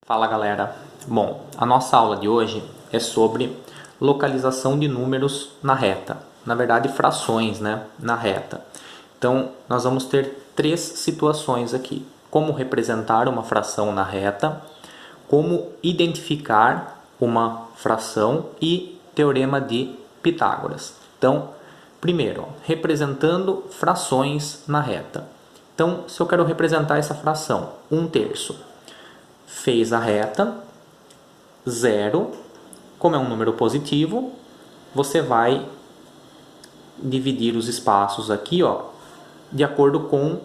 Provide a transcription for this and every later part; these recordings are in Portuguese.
Fala galera, bom, a nossa aula de hoje é sobre localização de números na reta, na verdade frações, né, na reta. Então nós vamos ter três situações aqui: como representar uma fração na reta, como identificar uma fração e teorema de Pitágoras. Então, primeiro, representando frações na reta. Então, se eu quero representar essa fração, 1/3, fez a reta, 0, como é um número positivo, você vai dividir os espaços aqui, ó, de acordo com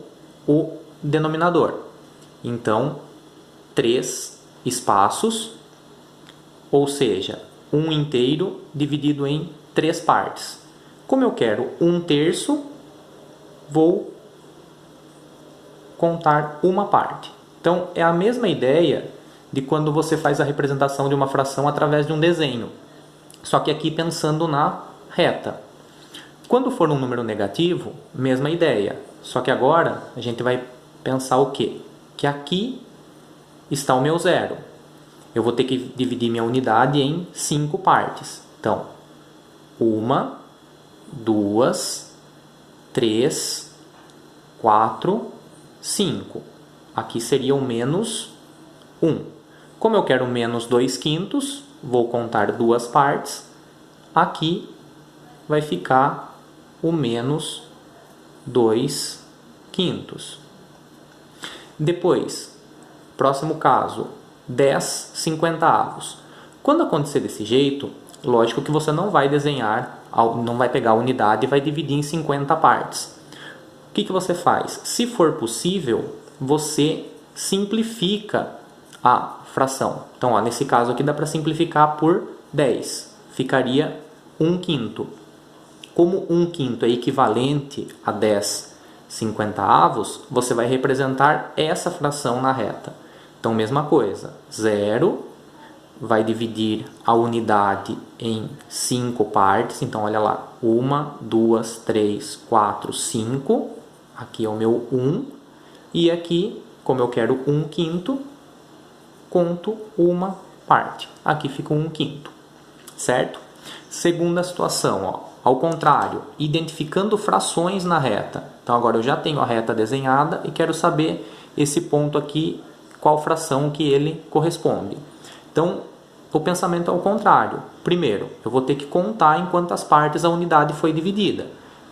o denominador. Então, 3 espaços, ou seja, 1/3 dividido em 3 partes. Como eu quero 1/3, vou contar uma parte. Então, é a mesma ideia de quando você faz a representação de uma fração através de um desenho. Só que aqui pensando na reta. Quando for um número negativo, mesma ideia. Só que agora a gente vai pensar o quê? Que aqui está o meu zero. Eu vou ter que dividir minha unidade em 5 partes. Então, 1, 2, 3, 4, 5. Aqui seria o menos 1. Como eu quero menos 2/5, vou contar 2 partes. Aqui vai ficar o menos 2/5. Depois, próximo caso, 10/50. Quando acontecer desse jeito, lógico que você não vai desenhar, não vai pegar a unidade e vai dividir em 50 partes. O que você faz? Se for possível, você simplifica a fração. Então, ó, nesse caso aqui dá para simplificar por 10. Ficaria 1/5. Como 1/5 é equivalente a 10/50, você vai representar essa fração na reta. Então, mesma coisa. 0 vai dividir a unidade em 5 partes. Então, olha lá. 1, 2, 3, 4, 5. Aqui é o meu 1. E aqui, como eu quero 1/5, conto uma parte. Aqui fica 1/5. Certo? Segunda situação, ó. Ao contrário, identificando frações na reta. Então, agora eu já tenho a reta desenhada e quero saber esse ponto aqui, qual fração que ele corresponde. Então, o pensamento é ao contrário. Primeiro, eu vou ter que contar em quantas partes a unidade foi dividida.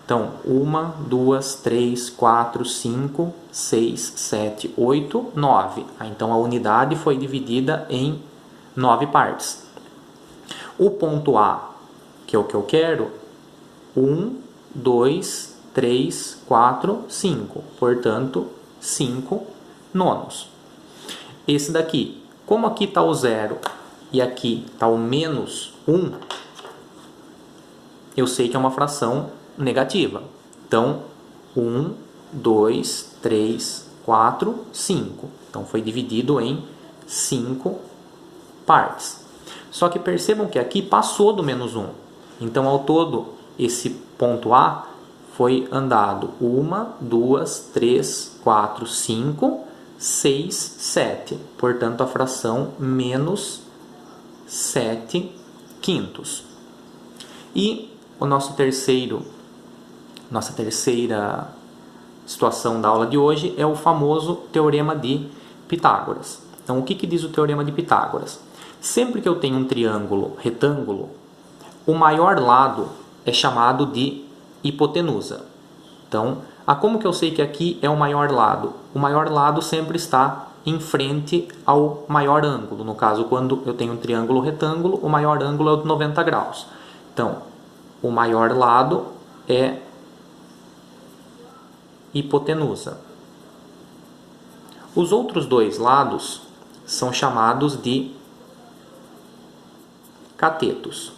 Então, 1, 2, 3, 4, 5, 6, 7, 8, 9. Então, a unidade foi dividida em 9 partes. O ponto A, que é o que eu quero, 1, 2, 3, 4, 5. Portanto, 5/9. Esse daqui, como aqui está o 0 e aqui está o menos 1, eu sei que é uma fração negativa. Então, 1, 2, 3, 4, 5. Então, foi dividido em 5 partes. Só que percebam que aqui passou do menos 1. Então, ao todo, esse ponto A foi andado 1, 2, 3, 4, 5, 6, 7. Portanto, a fração menos 7/5. E o nossa terceira situação da aula de hoje é o famoso teorema de Pitágoras. Então, o que diz o teorema de Pitágoras? Sempre que eu tenho um triângulo retângulo, o maior lado é chamado de hipotenusa. Então, como que eu sei que aqui é o maior lado? O maior lado sempre está em frente ao maior ângulo. No caso, quando eu tenho um triângulo retângulo, o maior ângulo é o de 90 graus. Então, o maior lado é hipotenusa. Os outros dois lados são chamados de catetos.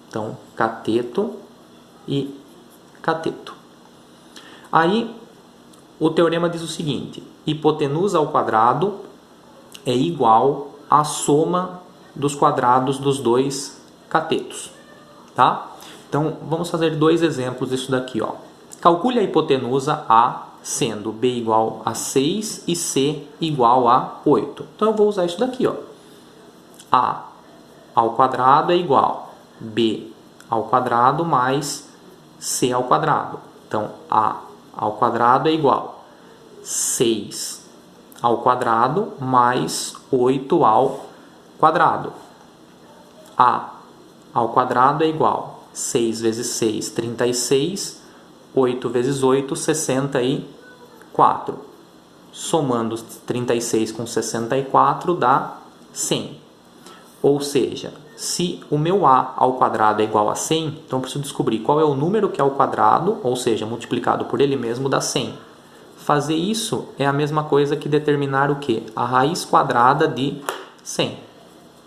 Então, cateto e cateto. Aí, o teorema diz o seguinte: hipotenusa ao quadrado é igual à soma dos quadrados dos dois catetos. Tá? Então, vamos fazer dois exemplos disso daqui, ó. Calcule a hipotenusa A sendo B igual a 6 e C igual a 8. Então eu vou usar isso daqui, ó. A ao quadrado é igual a B ao quadrado mais C ao quadrado. Então, A ao quadrado é igual a 6 ao quadrado mais 8 ao quadrado. A ao quadrado é igual a 6 vezes 6, 36, 8 vezes 8, 64. Somando 36 com 64 dá 100. Ou seja, se o meu A ao quadrado é igual a 100, então eu preciso descobrir qual é o número que é ao quadrado, ou seja, multiplicado por ele mesmo dá 100. Fazer isso é a mesma coisa que determinar o quê? A raiz quadrada de 100.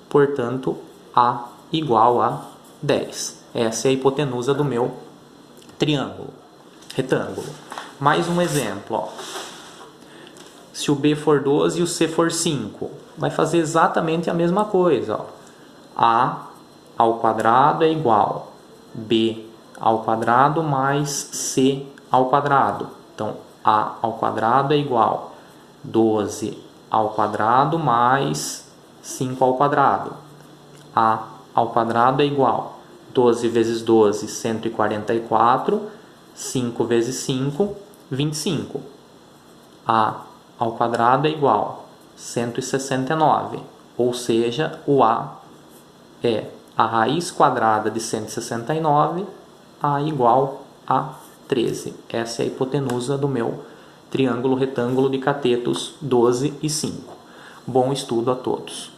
Portanto, A igual a 10. Essa é a hipotenusa do meu retângulo. Mais um exemplo, ó. Se o B for 12 e o C for 5, vai fazer exatamente a mesma coisa, ó. A ao quadrado é igual a B ao quadrado mais C ao quadrado. Então, A ao quadrado é igual a 12 ao quadrado mais 5 ao quadrado. A ao quadrado é igual a 12 vezes 12, 144. 5 vezes 5, 25. A ao quadrado é igual a 169. Ou seja, o A é a raiz quadrada de 169, A igual a 13. Essa é a hipotenusa do meu triângulo retângulo de catetos 12 e 5. Bom estudo a todos.